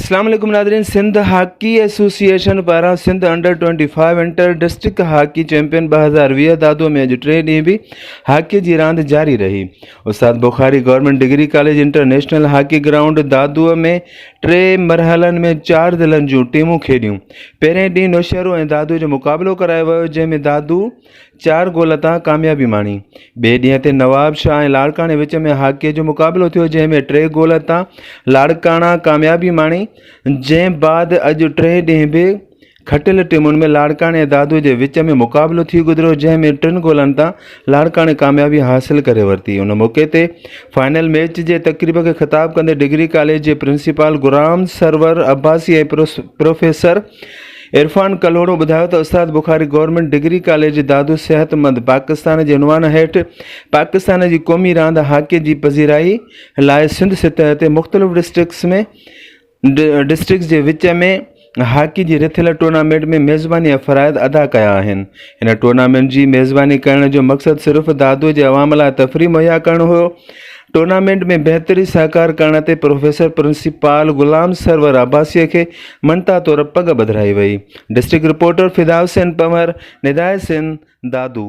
अस्सलाम वालेकुम नाज़रीन। सिंध हॉकी एसोसिएशन पारां Sindh under 25 inter district hockey champion 2020 Dadu में अॼु 3 ॾींहं बि हॉकी जी रांदि जारी रही। उस्ताद Bukhari government degree college international hockey ground दादूअ में 3 मरहलनि में 4 ज़िलनि जूं टीमूं खेॾियूं। पहिरें ॾींहुं नौशहरो ऐं दादू जो मुक़ाबिलो करायो वियो, जंहिंमें दादू 4 गोल तां कामयाबी माणी। ॿिए ॾींहं ते नवाब शाह ऐं लाड़काणे विच में हॉकीअ जो मुक़ाबिलो थियो, जंहिंमें 3 गोल तां लाड़काणा कामयाबी माणी। जंहिं बाद अॼु 3 ॾींहं बि खटियल टीमुनि में लाड़काणे ऐं दादू जे विच में मुक़ाबिलो थी गुज़रियो, जंहिंमें 3 गोलनि तां लाड़काणे कामयाबी हासिल करे वरिती। उन मौक़े ते फाइनल मैच जे तक़रीब खे ख़िताब कंदे डिग्री कॉलेज जे प्रिंसिपल गुलाम सरवर अब्बासी ऐं प्रोफेसर इरफान कलोड़ो ॿुधायो त उस्ताद बुखारी गवर्नमेंट डिग्री कॉलेज दादू सेहतमंद पाकिस्तान जे उनवान हेठि पाकिस्तान जी क़ौमी रांदि हॉकी जी पज़ीराई लाइ सिंध सतह ते मुख़्तलिफ़ डिस्ट्रिक्ट्स जे विच में हॉकी जी रिथियल टूर्नामेंट में मेज़बानी जा फ़राइज़ अदा कया आहिनि। हिन टूर्नामेंट जी मेज़बानी करण जो मक़सदु सिर्फ़ु दादू जे अवाम लाइ तफ़रीह मुहैया करणु हुयो। टूर्नामेंट में बहितरी सहकार करण ते प्रोफेसर प्रिंसिपल गुलाम सरवर अब्बासीअ खे मनता तौर पग ॿधाई वई। डिस्ट्रिक्ट रिपोर्टर फिदा हुसैन पंवर, निदायत सिंध, दादू।